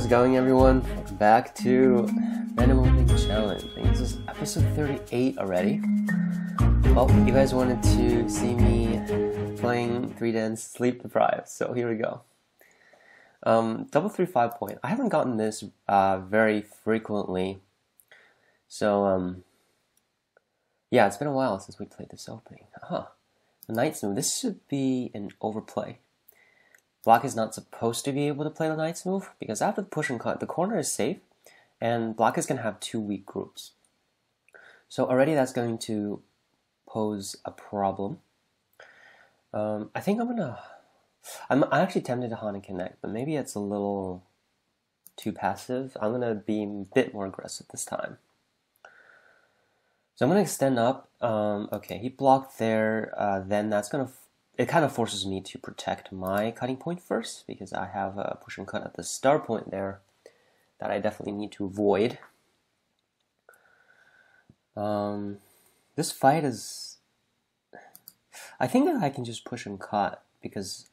going, everyone? Welcome back to Random Opening Challenge. I think this is episode 38 already. Well, you guys wanted to see me playing 3 Dance Sleep Deprived, so here we go. Double 3-5 point. I haven't gotten this very frequently, so yeah, it's been a while since we played this opening. The Knight's move. This should be an overplay. Black is not supposed to be able to play the Knight's move because after the push and cut, the corner is safe, and Black is going to have 2 weak groups. So already that's going to pose a problem. I think I'm actually tempted to Hana Connect, but maybe it's a little too passive. I'm going to be a bit more aggressive this time. So I'm going to extend up. Okay, he blocked there. Then that's going to... It kind of forces me to protect my cutting point first because I have a push and cut at the start point there that I definitely need to avoid. This fight is... I think that I can just push and cut because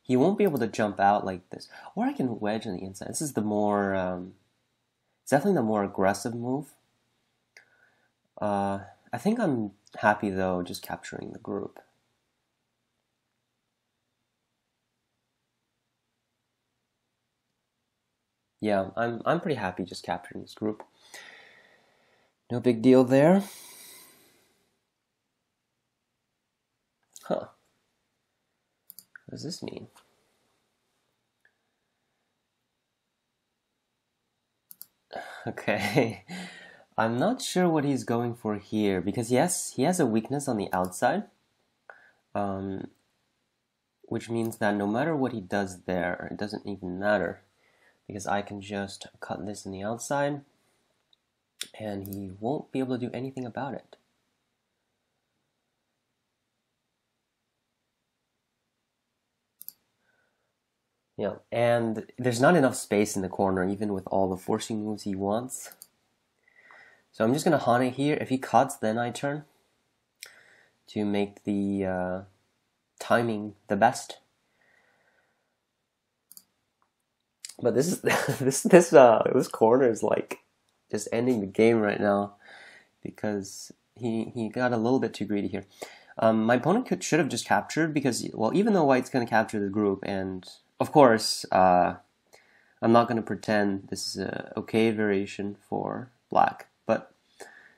he won't be able to jump out like this. Or I can wedge on the inside. This is the more... it's definitely the more aggressive move. I think I'm happy though just capturing the group. Yeah, I'm pretty happy just capturing this group. No big deal there. What does this mean? Okay. I'm not sure what he's going for here because yes, he has a weakness on the outside. Which means that no matter what he does there, it doesn't even matter. Because I can just cut this in the outside, and he won't be able to do anything about it. Yeah, and there's not enough space in the corner, even with all the forcing moves he wants. So I'm just going to Hana here. If he cuts, then I turn to make the timing the best. But this is this corner is like just ending the game right now because he got a little bit too greedy here. My opponent should have just captured because, well, even though White's going to capture the group, and of course I'm not going to pretend this is a okay variation for Black, but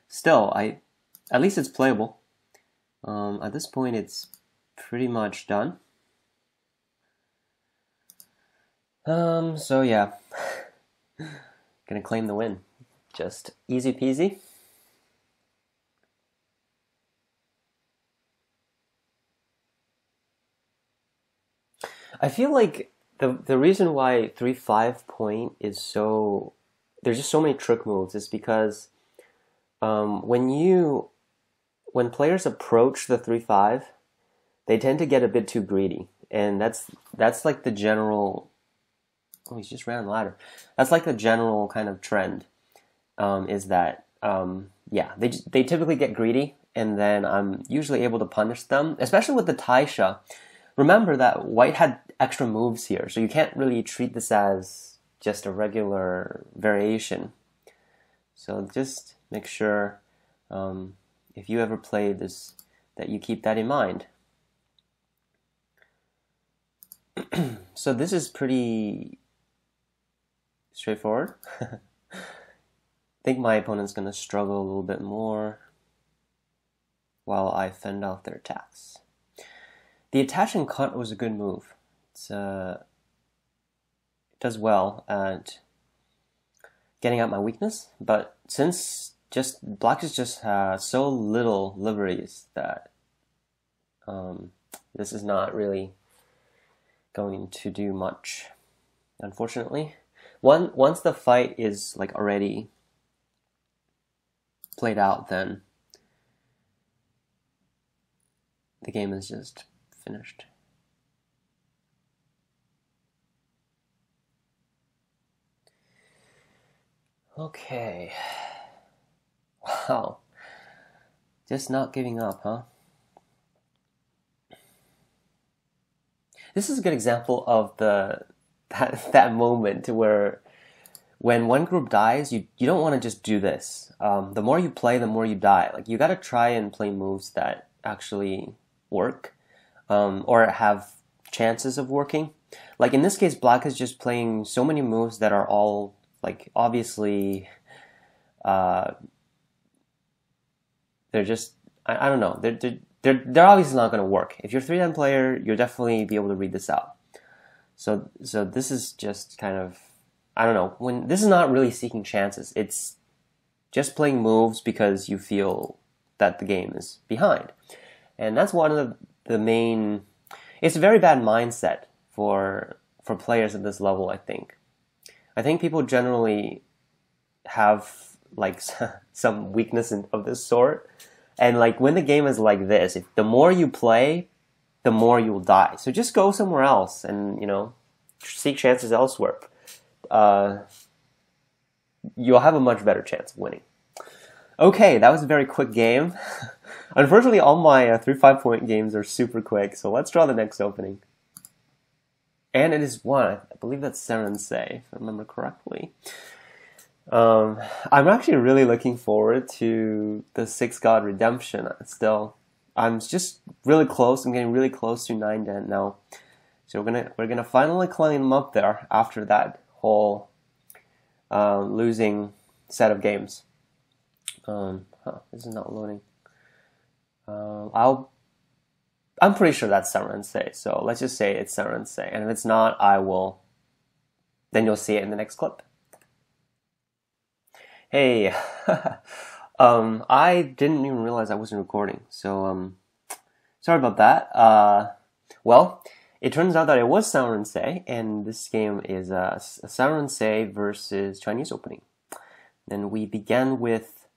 still, at least it's playable. At this point, it's pretty much done. So yeah, gonna claim the win. Just easy peasy. I feel like the reason why 3-5 point is so... There's just so many trick moves is because when players approach the 3-5, they tend to get a bit too greedy. And that's like the general... Oh, he's just ran ladder. That's like the general kind of trend, is that, yeah, they typically get greedy, and then I'm usually able to punish them, especially with the Taisha. Remember that White had extra moves here, so you can't really treat this as just a regular variation. So just make sure, if you ever play this, that you keep that in mind. So this is pretty... straightforward. I think my opponent's going to struggle a little bit more while I fend off their attacks. The attach and cut was a good move. It does well at getting out my weakness, but since Black is just so little liberties that this is not really going to do much, unfortunately. Once the fight is like already played out, then the game is just finished. Okay. Wow. Just not giving up, huh? This is a good example of the that moment where when one group dies, you don't want to just do this. The more you play, the more you die. Like you got to try and play moves that actually work, or have chances of working. Like in this case, Black is just playing so many moves that are all like obviously, they're just I don't know. They're obviously not going to work. If you're a 3-den player, you'll definitely be able to read this out. So this is just kind of, I don't know, when this is not really seeking chances. It's just playing moves because you feel that the game is behind. And that's one of the main, it's a very bad mindset for players at this level, I think. I think people generally have like some weakness of this sort. And like when the game is like this, if the more you play, the more you will die. So just go somewhere else and, seek chances elsewhere. You'll have a much better chance of winning. Okay, that was a very quick game. Unfortunately, all my 3-5 point games are super quick, so let's draw the next opening. And it is one. I believe that's Sanrensei, if I remember correctly. I'm actually really looking forward to the 6-God Redemption still. I'm just really close. I'm getting really close to 9-den now. So we're gonna finally climb up there after that whole losing set of games. This is not loading. I'm pretty sure that's Sanrensei, so let's just say it's Sanrensei. And if it's not, then you'll see it in the next clip. Hey, I didn't even realize I wasn't recording, so sorry about that. Well, it turns out that it was Sanrensei, and this game is a Sanrensei versus Chinese opening. Then we began with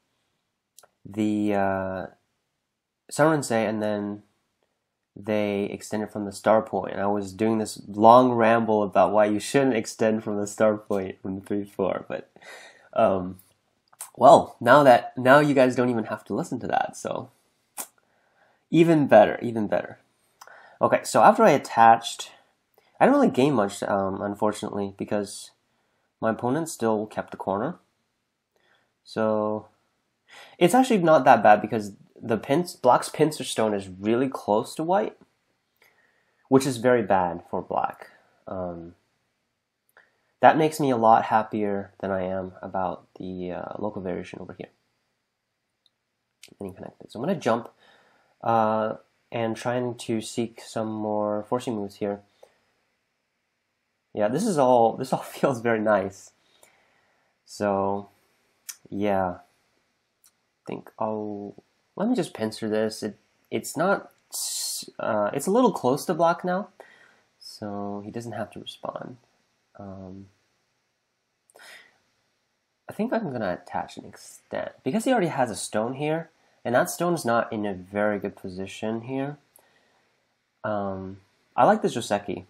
the Sanrensei, and then they extended from the start point. And I was doing this long ramble about why you shouldn't extend from the start point from the 3-4, but well, now you guys don't even have to listen to that, so even better. Okay, so after I attached, I didn't really gain much, unfortunately, because my opponent still kept the corner. So it's actually not that bad because Black's pincer stone is really close to white, which is very bad for Black. That makes me a lot happier than I am about the local variation over here. Getting connected. So I'm going to jump and trying to seek some more forcing moves here. Yeah, this all feels very nice. So yeah, I think let me just pincer this. It's not it's a little close to Black now, so he doesn't have to respond. I think I'm gonna attach an extend because he already has a stone here, and that stone is not in a very good position here. I like this Joseki.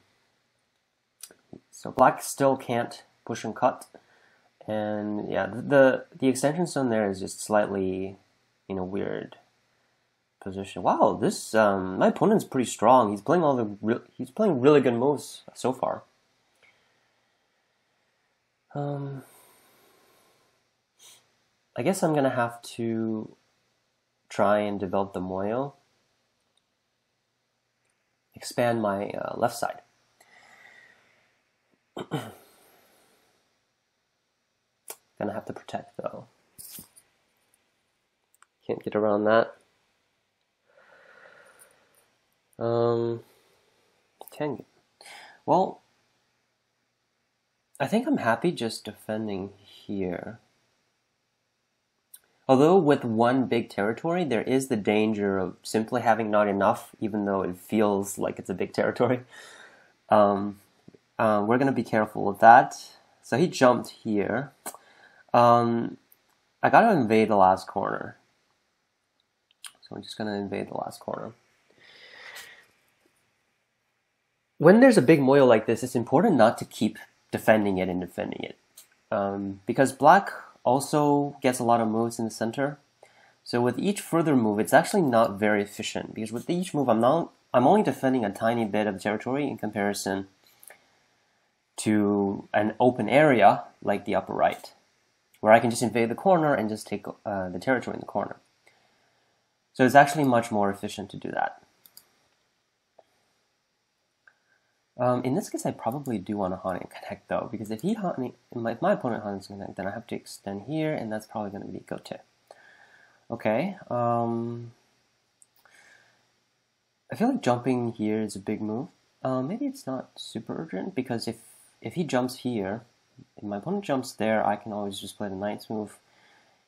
So Black still can't push and cut, and yeah, the extension stone there is just slightly in a weird position. Wow, this my opponent's pretty strong. He's playing he's playing really good moves so far. I guess I'm gonna have to try and develop the moyo, expand my left side. Gonna have to protect though. Can't get around that. 10. Well, I think I'm happy just defending here. Although with one big territory, there is the danger of simply having not enough, even though it feels like it's a big territory. We're going to be careful with that. So he jumped here. I got to invade the last corner. So I'm just going to invade the last corner. When there's a big moyo like this, it's important not to keep defending it. Because Black also gets a lot of moves in the center. So with each further move, it's actually not very efficient, because with each move, I'm only defending a tiny bit of territory in comparison to an open area like the upper right, where I can just invade the corner and just take the territory in the corner. So it's actually much more efficient to do that. In this case, I probably do want to Hane and connect though, because if my opponent Hanes and connect, then I have to extend here, and that's probably going to be Gote. Okay. I feel like jumping here is a big move. Maybe it's not super urgent, because if he jumps here, if my opponent jumps there, I can always just play the knight's move.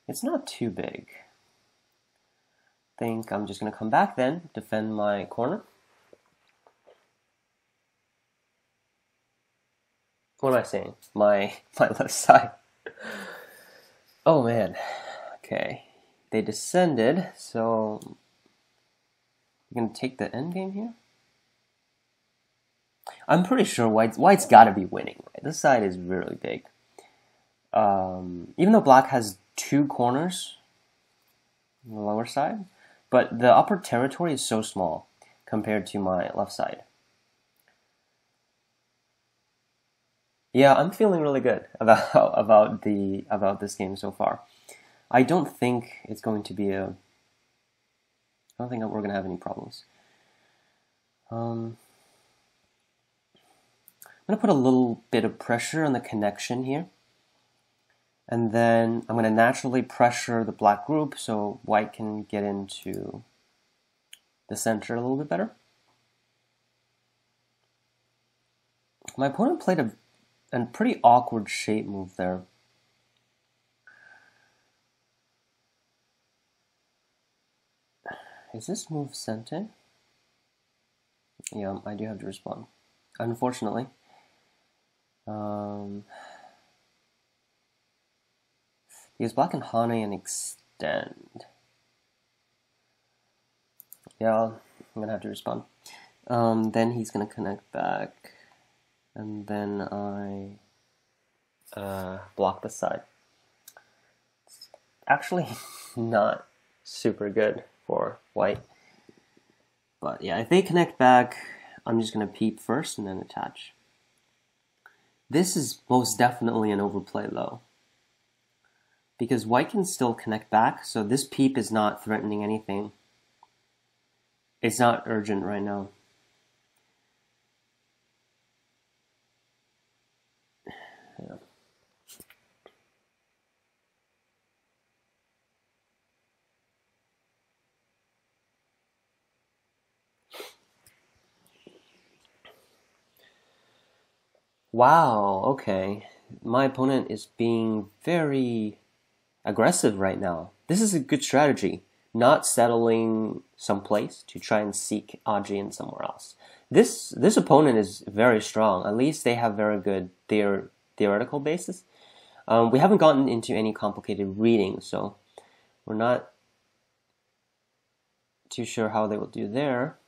It's not too big. I think I'm just going to come back then, defend my corner. What am I saying? My left side. Oh man. Okay. They descended, so we're going to take the endgame here. I'm pretty sure White's got to be winning. Right? This side is really big. Even though Black has 2 corners on the lower side, but the upper territory is so small compared to my left side. Yeah, I'm feeling really good about this game so far. I don't think it's going to be I don't think we're going to have any problems. I'm going to put a little bit of pressure on the connection here. And then I'm going to naturally pressure the black group so White can get into the center a little bit better. My opponent played a pretty awkward shape move there. Is this move sent in? Yeah, I do have to respond. Unfortunately. Because Black can Hane and extend. Yeah, I'm gonna have to respond. Then he's gonna connect back, and then I block the side. It's actually not super good for White. But yeah, if they connect back, I'm just gonna peep first and then attach. This is most definitely an overplay though, because White can still connect back, so this peep is not threatening anything. It's not urgent right now. Yeah. Wow, okay. My opponent is being very aggressive right now. This is a good strategy. Not settling someplace to try and seek Aji in somewhere else. This opponent is very strong. At least they have very good theoretical basis. We haven't gotten into any complicated readings, so we're not too sure how they will do there.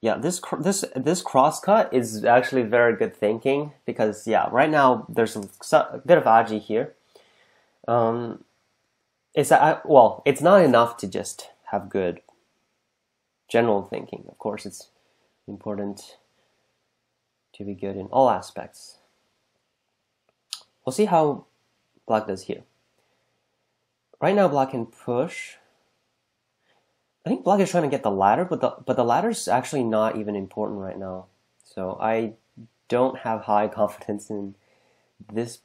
Yeah, this crosscut is actually very good thinking, because yeah, right now there's a bit of Aji here. It's not enough to just have good general thinking. Of course, it's important to be good in all aspects. We'll see how Black does here. Right now, Black can push. I think Black is trying to get the ladder, but the ladder's actually not even important right now. So I don't have high confidence in this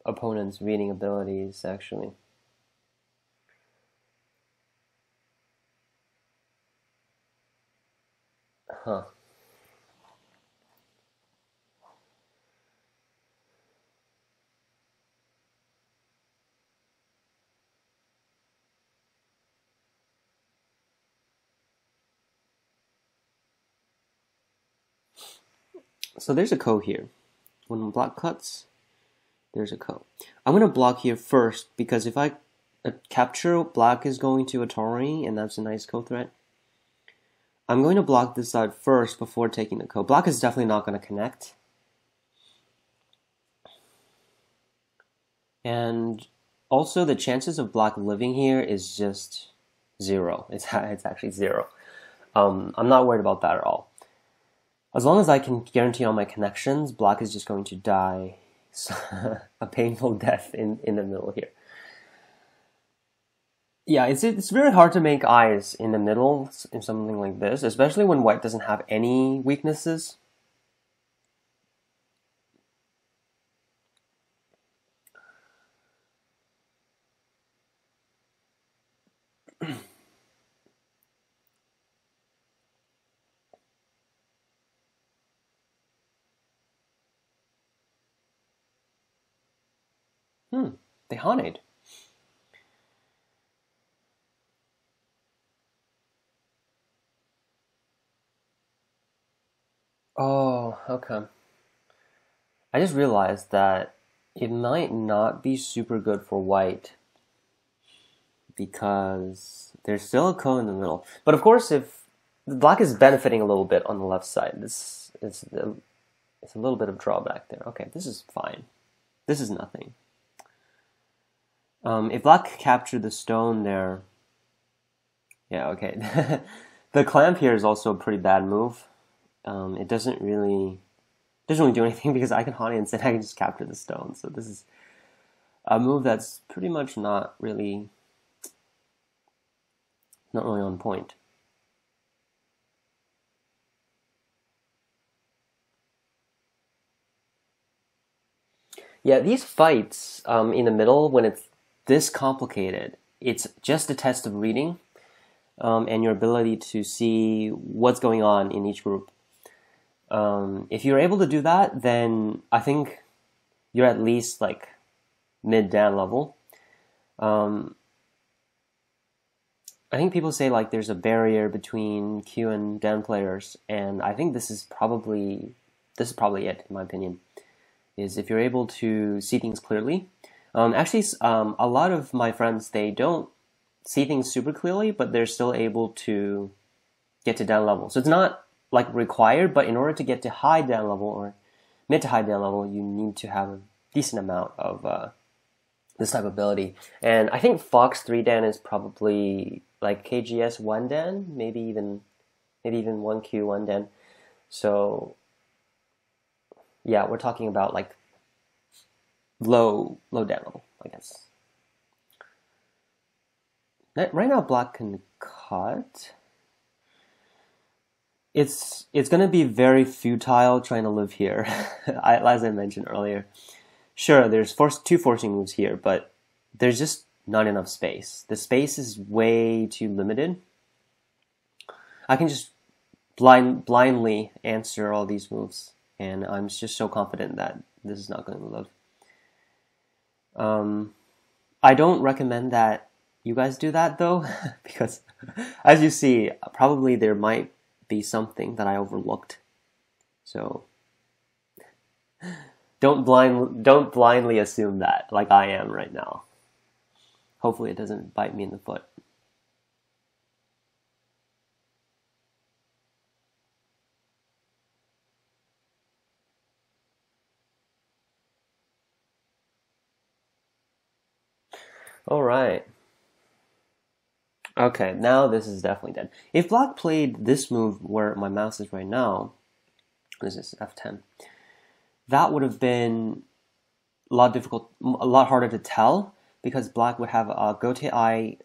opponent's reading abilities, actually. Huh. So there's a ko here. When Black cuts, there's a ko. I'm going to block here first, because if I capture, Black is going to Atari, and that's a nice ko threat. I'm going to block this side first before taking the ko. Black is definitely not going to connect. And also the chances of Black living here is just 0. It's actually 0. I'm not worried about that at all. As long as I can guarantee all my connections, black is just going to die a painful death in the middle here. Yeah, it's very hard to make eyes in the middle in something like this, especially when white doesn't have any weaknesses. They haunted. Oh, okay. I just realized that it might not be super good for white because there's still a ko in the middle. But of course, if the black is benefiting a little bit on the left side, it's a little bit of drawback there. Okay, this is fine. This is nothing. If black captured the stone there, yeah, okay. The clamp here is also a pretty bad move. It doesn't really do anything because I can Hane instead. I can just capture the stone. So this is a move that's pretty much not really on point. Yeah, these fights in the middle, when it's this complicated, it's just a test of reading and your ability to see what's going on in each group. If you're able to do that, then I think you're at least like mid-dan level. I think people say like there's a barrier between Q and Dan players, and I think this is probably it in my opinion. Is if you're able to see things clearly. Actually, a lot of my friends, they don't see things super clearly, but they're still able to get to Dan level. So it's not like required, but in order to get to high Dan level or mid to high Dan level, you need to have a decent amount of this type of ability. And I think Fox 3 Dan is probably like KGS 1 Dan, maybe even 1Q 1 Dan. So yeah, we're talking about like low Dan level, I guess. Right now, black can cut. It's gonna be very futile trying to live here, as I mentioned earlier. Sure, there's two forcing moves here, but there's just not enough space. The space is way too limited. I can just blindly answer all these moves, and I'm just so confident that this is not going to live. I don't recommend that you guys do that though, because as you see, probably there might be something that I overlooked. So don't blindly assume that, like I am right now. Hopefully it doesn't bite me in the foot. All right. Okay, now this is definitely dead. If black played this move where my mouse is right now, this is F10, that would have been a lot harder to tell, because black would have a gote eye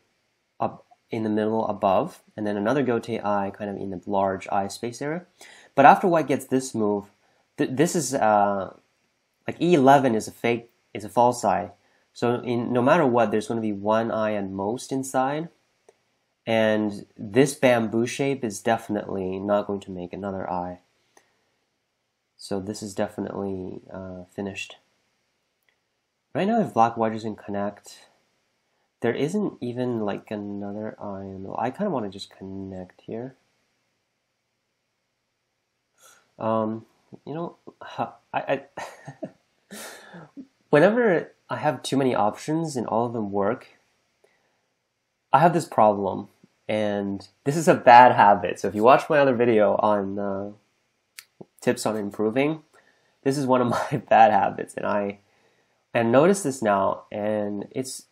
up in the middle above, and then another gote eye kind of in the large eye space area. But after white gets this move, this is like E11 is a false eye. So no matter what, there's going to be one eye at most inside. And this bamboo shape is definitely not going to make another eye. So this is definitely finished. Right now, if black white doesn't connect, there isn't even like another eye in the middle. I kind of want to just connect here. You know, I whenever I have too many options and all of them work, I have this problem, and this is a bad habit. So if you watch my other video on tips on improving, this is one of my bad habits, and I notice this now, and it's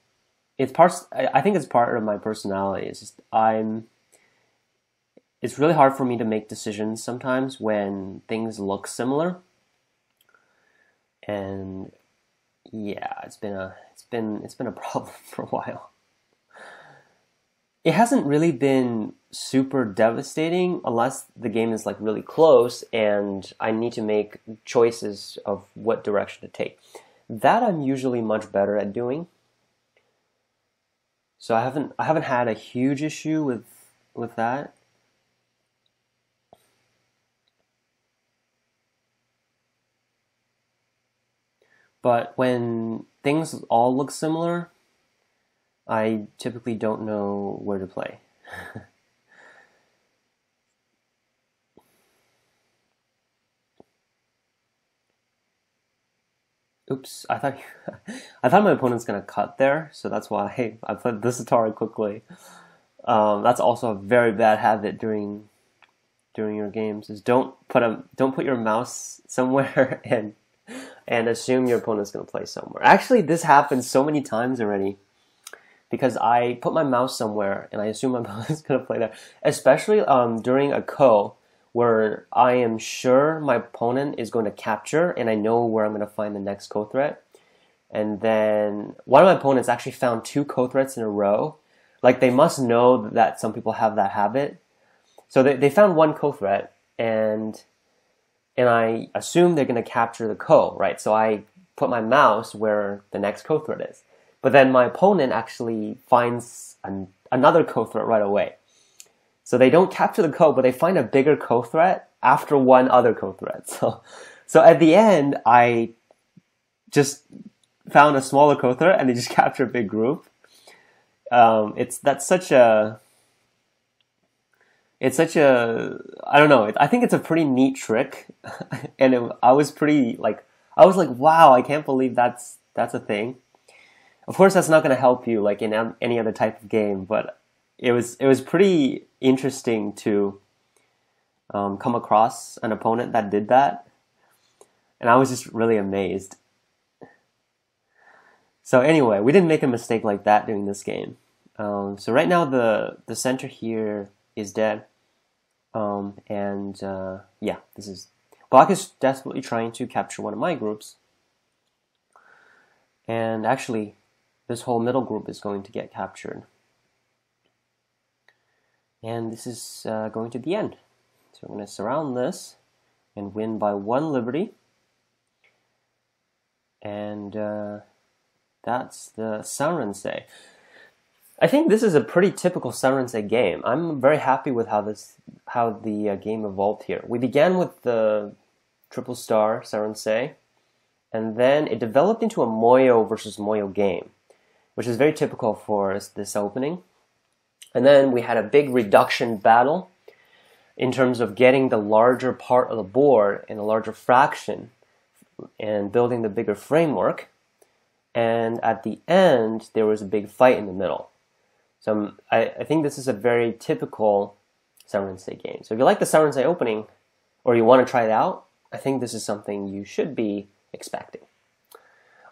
parts. I think it's part of my personality. It's just it's really hard for me to make decisions sometimes when things look similar. And yeah, it's been a problem for a while. It hasn't really been super devastating unless the game is like really close and I need to make choices of what direction to take. That I'm usually much better at doing. So I haven't had a huge issue with that. But when things all look similar, I typically don't know where to play. Oops, I thought my opponent's gonna cut there, so that's why I played this Atari quickly. That's also a very bad habit during your games. Is don't put your mouse somewhere and assume your opponent's gonna play somewhere. Actually, this happens so many times already because I put my mouse somewhere and I assume my opponent's gonna play there. Especially during a ko, where I am sure my opponent is going to capture and I know where I'm going to find the next ko threat. And then one of my opponents actually found 2 ko threats in a row. Like, they must know that some people have that habit. So they found 1 ko threat and I assume they're going to capture the ko, right? So I put my mouse where the next ko threat is. But then my opponent actually finds another ko threat right away. So they don't capture the ko, but they find a bigger ko threat after one other ko threat. So at the end, I just found a smaller ko threat and they just capture a big group. That's such a I don't know. I think it's a pretty neat trick, and I was like, wow, I can't believe that's a thing. Of course, that's not going to help you like in any other type of game, but it was pretty interesting to come across an opponent that did that, and I was just really amazed. So anyway, we didn't make a mistake like that during this game. So right now the center here is dead, yeah, Block is desperately trying to capture one of my groups, and actually this whole middle group is going to get captured. And this is going to the end. So I'm going to surround this and win by 1 liberty. And that's the Sanrensei. I think this is a pretty typical Sanrensei game. I'm very happy with how the game evolved here. We began with the triple star Sanrensei, and then it developed into a Moyo versus Moyo game, which is very typical for this opening. And then we had a big reduction battle in terms of getting the larger part of the board in a larger fraction and building the bigger framework. And at the end, there was a big fight in the middle. So I think this is a very typical Sanrensei game. So if you like the Sanrensei opening, or you want to try it out, I think this is something you should be expecting.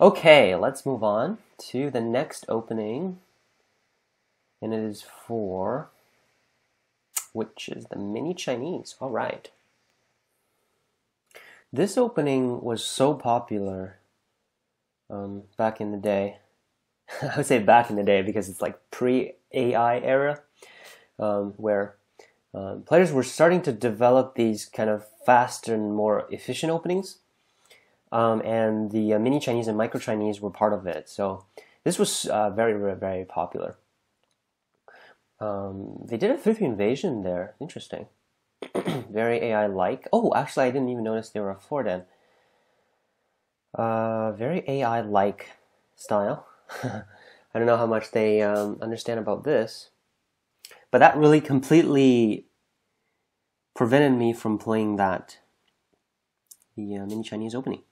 Okay, let's move on to the next opening. And it is which is the mini Chinese. All right. This opening was so popular back in the day. I would say back in the day because it's like pre-AI era, where players were starting to develop these kind of faster and more efficient openings. And the mini Chinese and micro Chinese were part of it. So this was very, very, very popular. They did a 3-3 invasion there. Interesting. Very AI-like. Oh, actually, I didn't even notice they were a 4-den. Very AI-like style. I don't know how much they understand about this. But that really completely prevented me from playing the mini Chinese opening.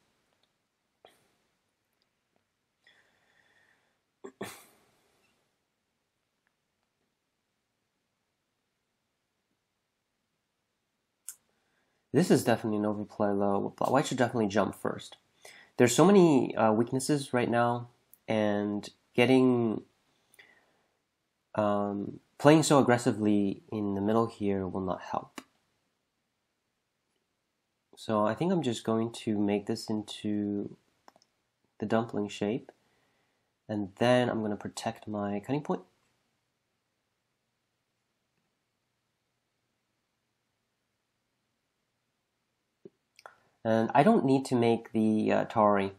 This is definitely an overplay though. White should definitely jump first. There's so many weaknesses right now, and getting playing so aggressively in the middle here will not help. So I think I'm just going to make this into the dumpling shape, and then I'm going to protect my cutting point. And I don't need to make the Atari.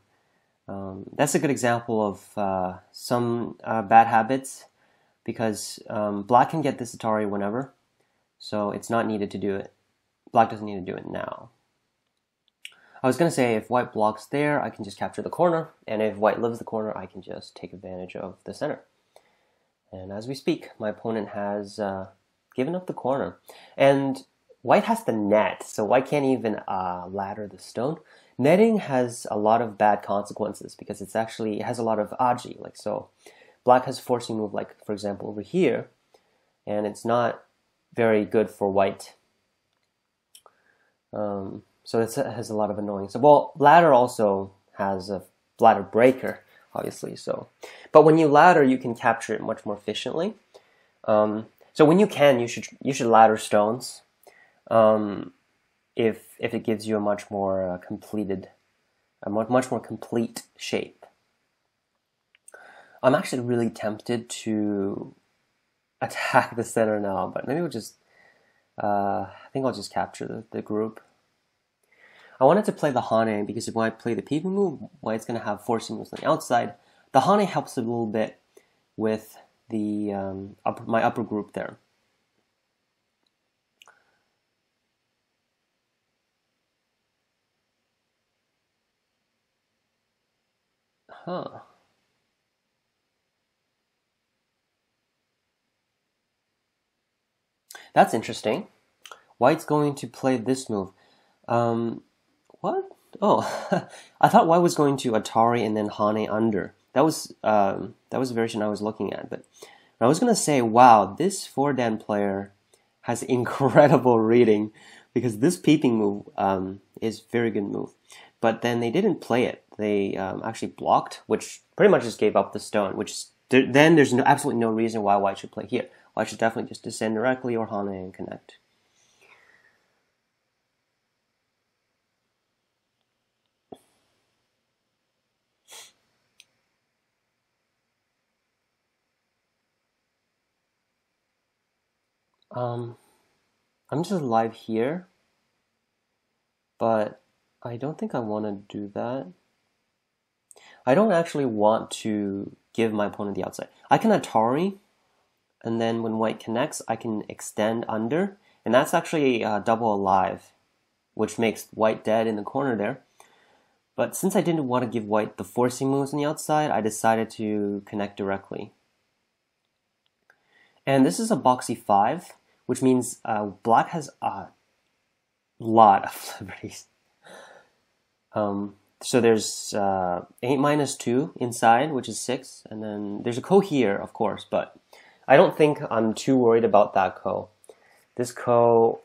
That's a good example of some bad habits, because black can get this Atari whenever, so it's not needed to do it. Black doesn't need to do it now. I was going to say if white blocks there, I can just capture the corner, and if white lives the corner, I can just take advantage of the center. And as we speak, my opponent has given up the corner. And white has the net, so white can't even ladder the stone. Netting has a lot of bad consequences because it has a lot of aji. Like so, black has forcing move, like for example over here, and it's not very good for white. So it has a lot of annoying. So well, ladder also has a ladder breaker, obviously. So, but when you ladder, you can capture it much more efficiently. So when you can, you should ladder stones. If it gives you a much more much more complete shape. I'm actually really tempted to attack the center now, but maybe we'll just. I think I'll just capture the group. I wanted to play the Hane because when I play the peeping move, white's going to have forcing moves on the outside. The Hane helps a little bit with the my upper group there. Huh. That's interesting. White's going to play this move. What? Oh, I thought white was going to Atari and then Hane under. That was the version I was looking at. But I was gonna say, wow, this 4-dan player has incredible reading because this peeping move is a very good move. But then they didn't play it. They actually blocked, which pretty much just gave up the stone. Then there's absolutely no reason why white should play here. White should definitely just descend directly or Hane and connect. I'm just live here, but I don't think I want to do that. I don't actually want to give my opponent the outside. I can Atari, and then when white connects, I can extend under, and that's actually double alive, which makes white dead in the corner there. But since I didn't want to give white the forcing moves on the outside, I decided to connect directly. And this is a boxy 5, which means black has a lot of liberties. So there's 8 minus 2 inside, which is 6, and then there's a ko here, of course, but I don't think I'm too worried about that ko. This ko,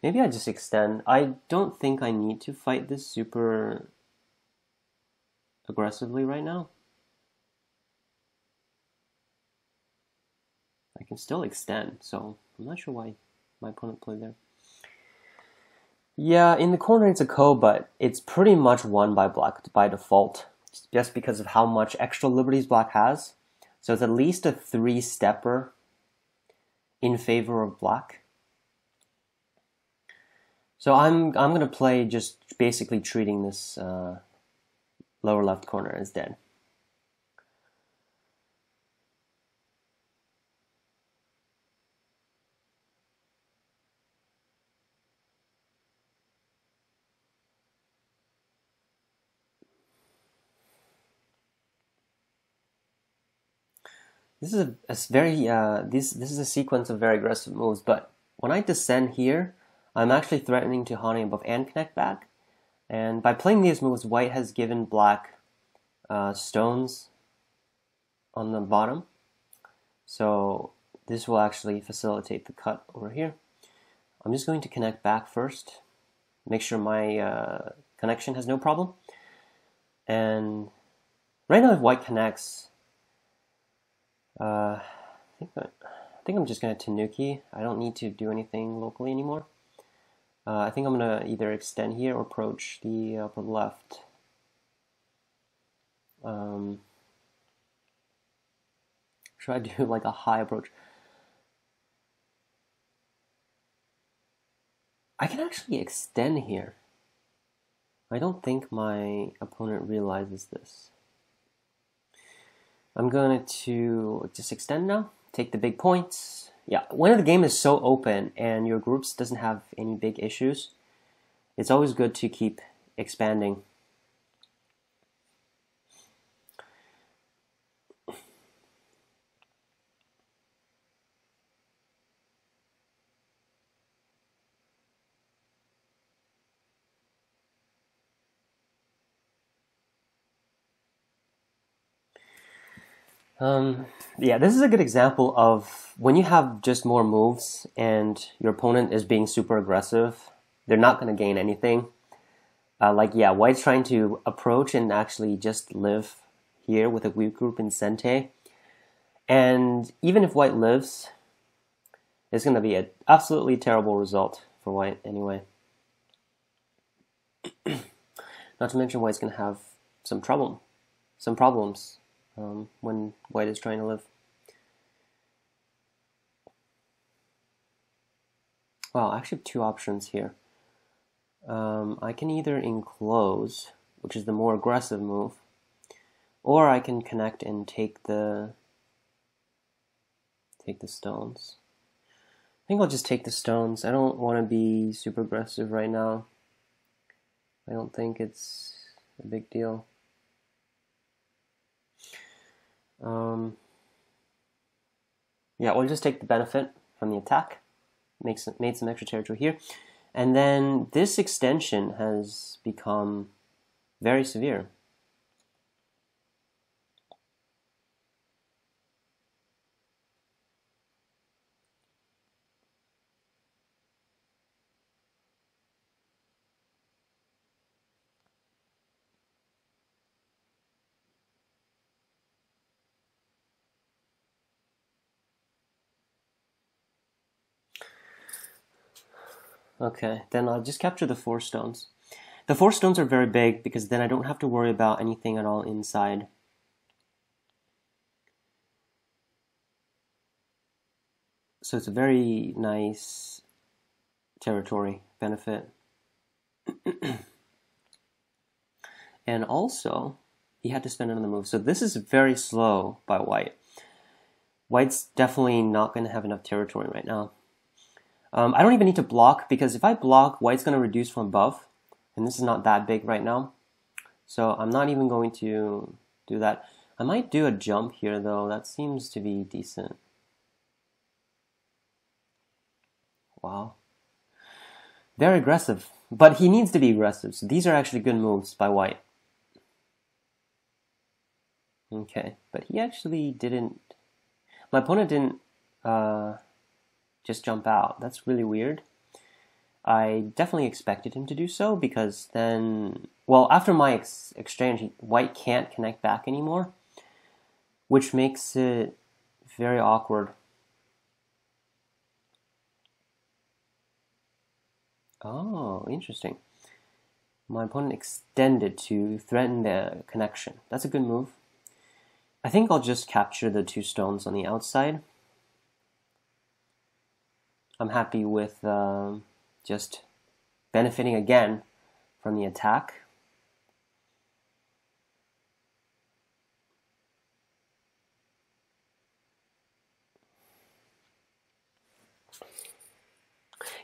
maybe I just extend. I don't think I need to fight this super aggressively right now. I can still extend, so I'm not sure why my opponent played there. Yeah, in the corner it's a ko, but it's pretty much won by black by default, just because of how much extra liberties black has. So it's at least a 3-stepper in favor of black. So I'm gonna play just basically treating this lower left corner as dead. This is this is a sequence of very aggressive moves, but when I descend here, I'm actually threatening to Hane above and connect back. And by playing these moves, white has given black stones on the bottom. So this will actually facilitate the cut over here. I'm just going to connect back first, make sure my connection has no problem. And right now if white connects, I think I'm just going to Tanuki. I don't need to do anything locally anymore. I think I'm going to either extend here or approach the upper left. Should I do like a high approach? I can actually extend here. I don't think my opponent realizes this. I'm going to just extend now, take the big points. Yeah, when the game is so open and your groups doesn't have any big issues, it's always good to keep expanding. Yeah, this is a good example of when you have just more moves and your opponent is being super aggressive, they're not going to gain anything. Yeah, White's trying to approach and actually just live here with a weak group in Sente. And even if White lives, it's going to be an absolutely terrible result for White anyway. Not to mention White's going to have some problems when White is trying to live. Well, I actually have two options here. I can either enclose, which is the more aggressive move, or I can connect and take the stones. I think I'll just take the stones. I don't want to be super aggressive right now. I don't think it's a big deal. Yeah, we'll just take the benefit from the attack. Made some extra territory here. And then this extension has become very severe. Okay, then I'll just capture the 4 stones. The 4 stones are very big because then I don't have to worry about anything at all inside. So it's a very nice territory benefit. And also, he had to spend another move. So this is very slow by White. White's definitely not going to have enough territory right now. I don't even need to block, because if I block, White's going to reduce from above, and this is not that big right now. So I'm not even going to do that. I might do a jump here, though. That seems to be decent. Wow. Very aggressive. But he needs to be aggressive, so these are actually good moves by White. Okay, but he actually didn't... My opponent didn't just jump out. That's really weird. I definitely expected him to do so, because then... Well, after my exchange, White can't connect back anymore, which makes it very awkward. Oh, interesting. My opponent extended to threaten the connection. That's a good move. I think I'll just capture the 2 stones on the outside. I'm happy with just benefiting again from the attack.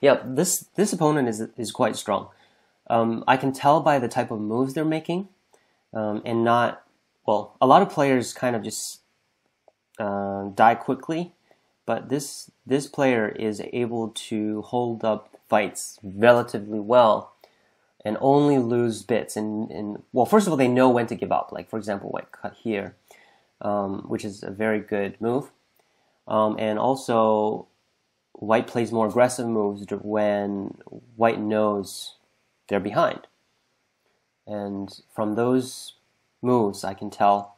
Yeah, this opponent is quite strong. I can tell by the type of moves they're making, and not... Well, a lot of players kind of just die quickly, but this player is able to hold up fights relatively well and only lose bits. Well, first of all, they know when to give up. Like, for example, White cut here, which is a very good move. And also, White plays more aggressive moves when White knows they're behind. And from those moves, I can tell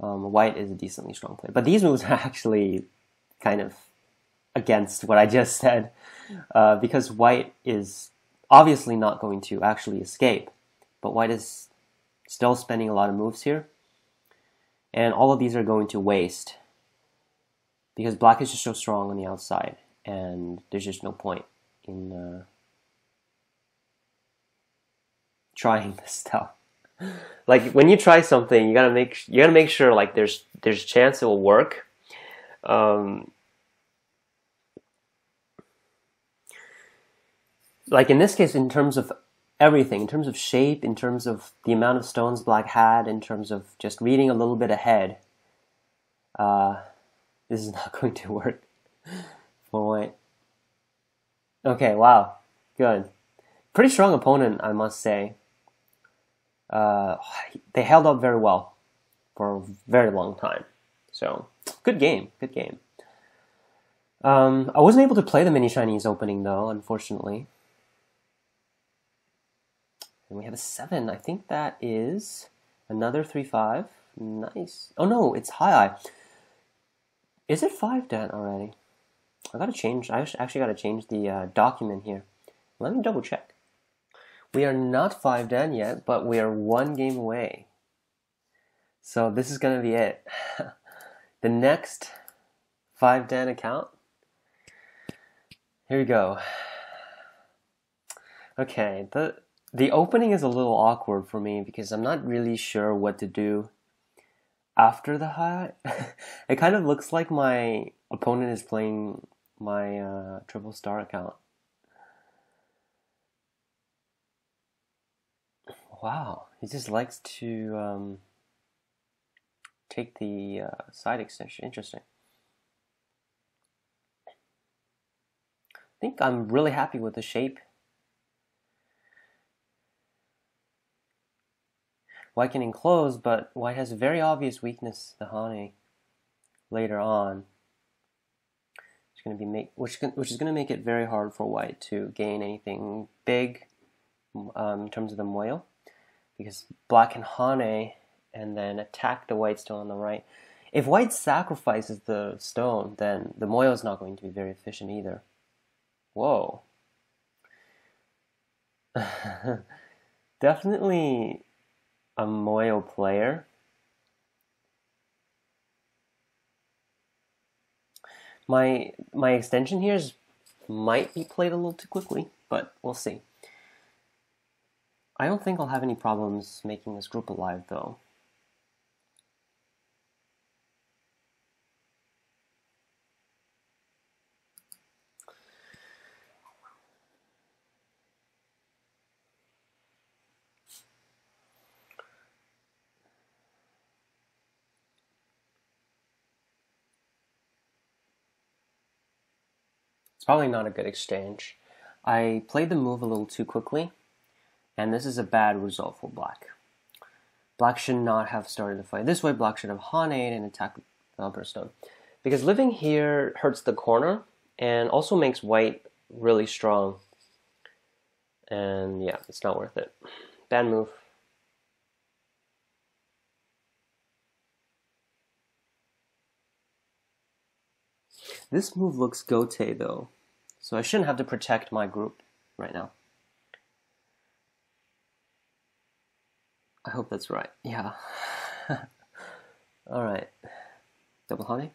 White is a decently strong player. But these moves are actually kind of against what I just said, because white is obviously not going to actually escape, but white is still spending a lot of moves here, and all of these are going to waste because black is just so strong on the outside, and there's just no point in trying this stuff. Like when you try something, you gotta make sure like there's a chance it will work. Like in this case, in terms of everything, in terms of shape, in terms of the amount of stones black had, in terms of just reading a little bit ahead, this is not going to work for white. Okay, wow, good. Pretty strong opponent, I must say. They held up very well for a very long time. So, good game, good game. I wasn't able to play the mini Chinese opening though, unfortunately. And we have a 7. I think that is another 3-5. Nice. Oh no, it's high. Is it 5 Dan already? I actually gotta change the document here. Let me double check. We are not 5 Dan yet, but we are 1 game away. So this is gonna be it. The next 5 Dan account. Here we go. Okay, the opening is a little awkward for me because I'm not really sure what to do after the high. It kind of looks like my opponent is playing my triple star account. Wow, he just likes to take the side extension. Interesting. I think I'm really happy with the shape. White can enclose, but white has a very obvious weakness, the Hane, later on. It's going to be which is going to make it very hard for white to gain anything big in terms of the moyo, because black can Hane and then attack the white stone on the right. If white sacrifices the stone, then the moyo is not going to be very efficient either. Whoa. Definitely a moyo player. My extension here might be played a little too quickly, but we'll see. I don't think I'll have any problems making this group alive though. It's probably not a good exchange. I played the move a little too quickly, and this is a bad result for black. Black should not have started the fight this way. Black should have Hane'd and attacked the upper stone. Because living here hurts the corner, and also makes white really strong. And yeah, it's not worth it. Bad move. This move looks gote though, so I shouldn't have to protect my group right now. I hope that's right. Yeah. Alright. Double Hane.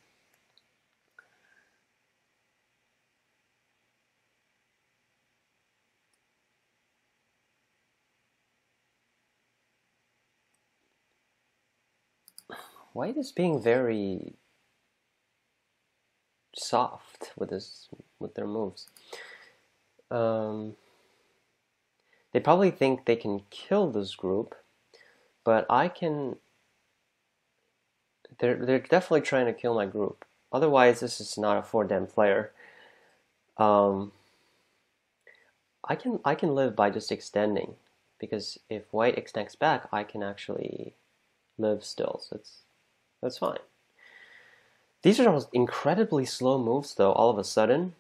White is being very soft with their moves. They probably think they can kill this group, but they're definitely trying to kill my group. Otherwise, this is not a 4-den player. I can live by just extending, because if white extends back, I can actually live still. So that's fine. These are incredibly slow moves, though, all of a sudden,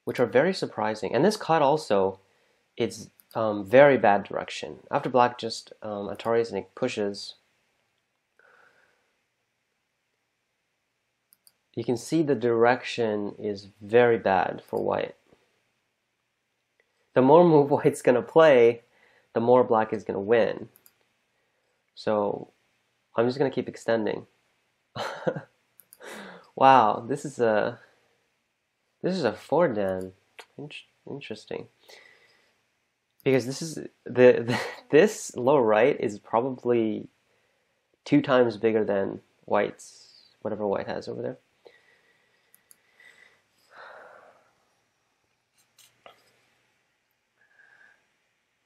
which are very surprising. And this cut also, it's very bad direction. After black just Ataris and it pushes, you can see the direction is very bad for white. The more move white's going to play, the more black is going to win. So I'm just going to keep extending. Wow, this is a 4-dan. Interesting. Because this is this low right is probably 2 times bigger than white's, whatever white has over there.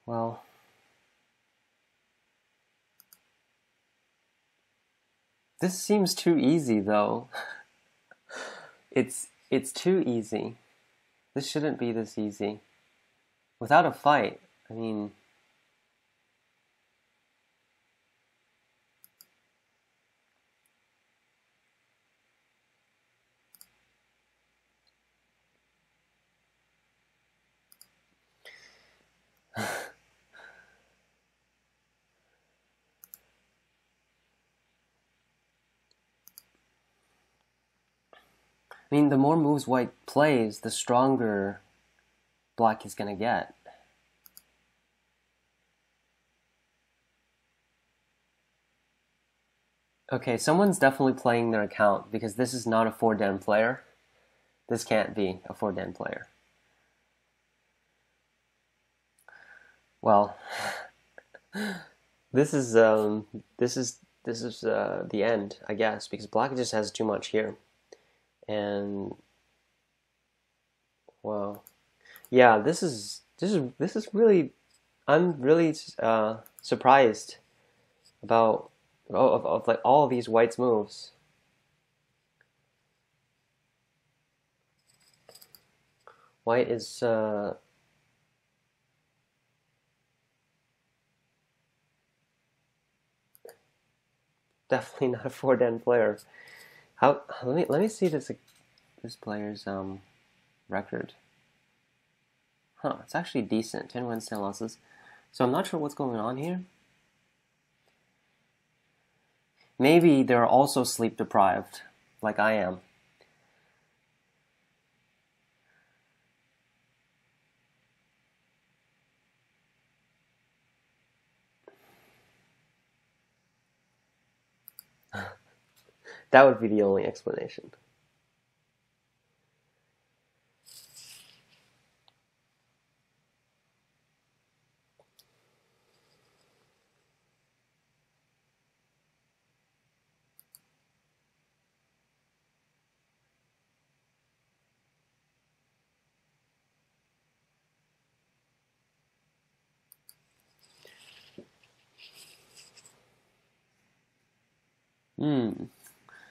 Well, this seems too easy though. It's too easy. This shouldn't be this easy. Without a fight, I mean, the more moves white plays, the stronger black is going to get. Okay, someone's definitely playing their account because this is not a 4-dan player. This can't be a 4-dan player. Well, this is the end, I guess, because black just has too much here. And well, yeah, this is really, I'm really surprised about of like all of these white's moves. White is definitely not a 4-dan player. How? Let me see this player's record. Huh, it's actually decent. 10 wins, 10 losses. So I'm not sure what's going on here. Maybe they're also sleep deprived, like I am. That would be the only explanation.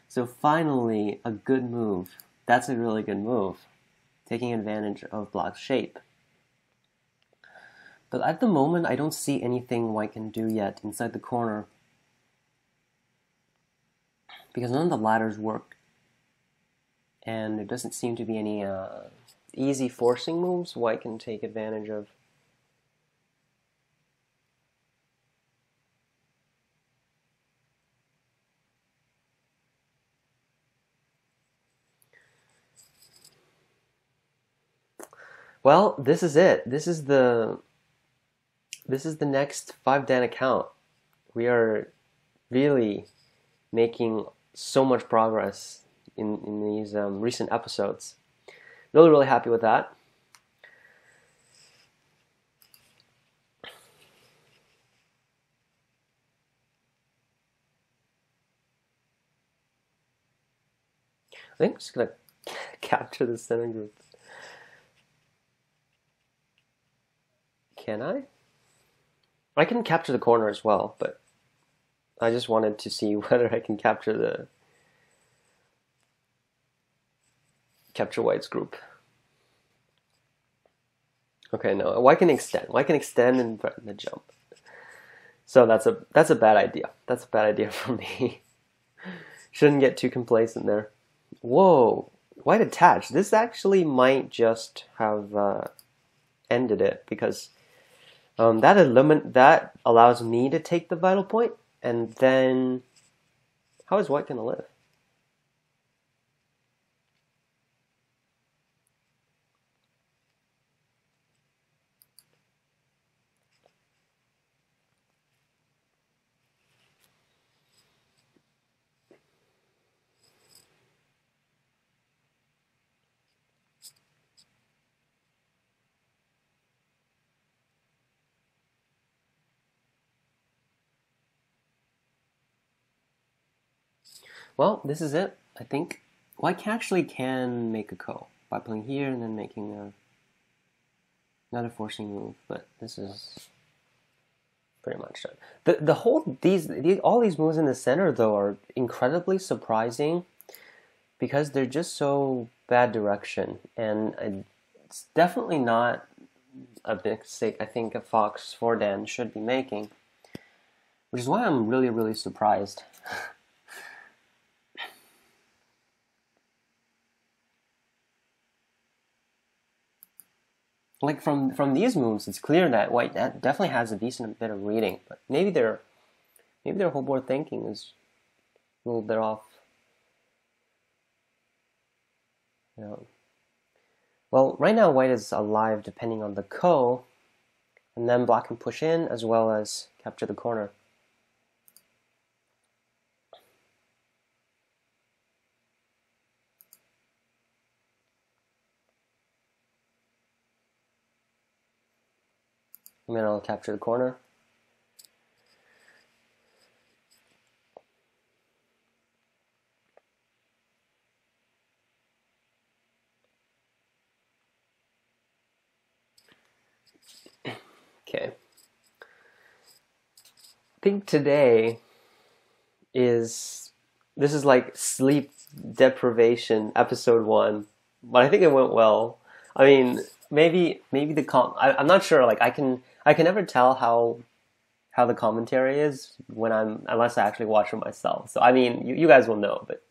So finally, a good move. That's a really good move. Taking advantage of black's shape. But at the moment, I don't see anything white can do yet inside the corner. Because none of the ladders work. And there doesn't seem to be any easy forcing moves white can take advantage of. Well, this is it. This is the next 5-dan account. We are really making so much progress in these recent episodes. Really happy with that. I think I'm just gonna capture the center group. Can I? I can capture the corner as well, but I just wanted to see whether I can capture white's group. Okay, no, white can extend. White can extend and threaten the jump. So that's a bad idea. That's a bad idea for me. Shouldn't get too complacent there. Whoa, white attached. This actually might just have ended it because that allows me to take the vital point, and then how is white gonna live? well, this is it, I think. Well, I actually can make a ko by playing here and then making another forcing move, but this is pretty much done. The whole all these moves in the center though are incredibly surprising because they're just so bad direction, and it's definitely not a mistake I think a Fox 4-dan should be making, which is why I'm really surprised. Like from these moves, it's clear that white definitely has a decent bit of reading, but maybe their whole board thinking is a little bit off. You know. Well, right now white is alive depending on the ko, and then black can push in as well as capture the corner. And then I'll capture the corner. Okay. I think today this is like sleep deprivation episode 1, but I think it went well. I mean, maybe I'm not sure. Like I can never tell how the commentary is unless I actually watch it myself. So I mean, you guys will know, but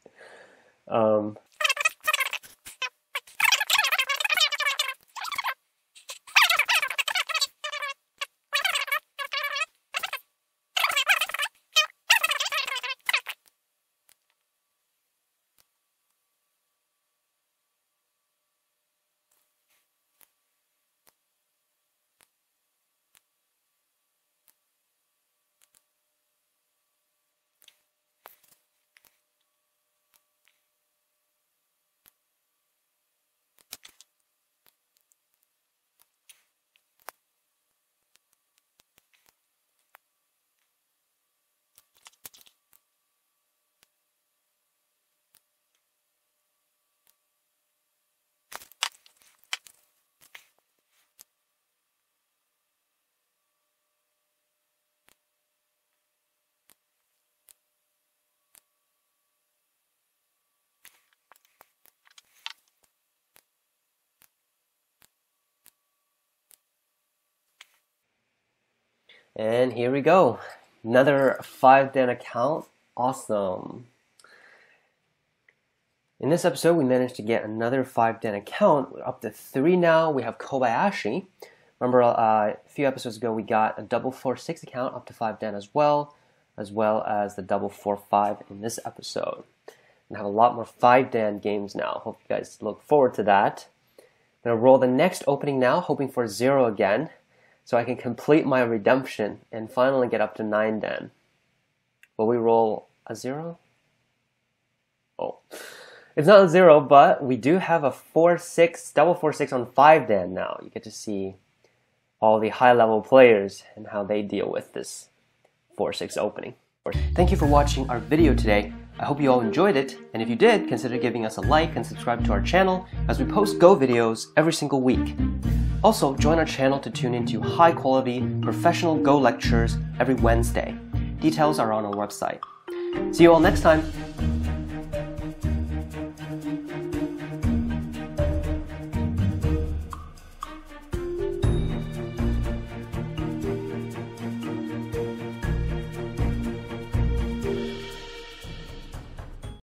and here we go. Another 5-dan account. Awesome. In this episode, we managed to get another 5-dan account. We're up to 3 now. We have Kobayashi. Remember, a few episodes ago, we got a double 4-6 account up to 5-dan as well as the double 4-5 in this episode. We have a lot more 5-dan games now. Hope you guys look forward to that. I'm going to roll the next opening now, hoping for 0 again, so I can complete my redemption and finally get up to 9-dan. Will we roll a 0? Oh, it's not a 0, but we do have a 4-6, double 4-6 on 5-dan now. You get to see all the high-level players and how they deal with this 4-6 opening. Thank you for watching our video today. I hope you all enjoyed it, and if you did, consider giving us a like and subscribe to our channel as we post Go videos every single week. Also, join our channel to tune into high-quality, professional Go lectures every Wednesday. Details are on our website. See you all next time!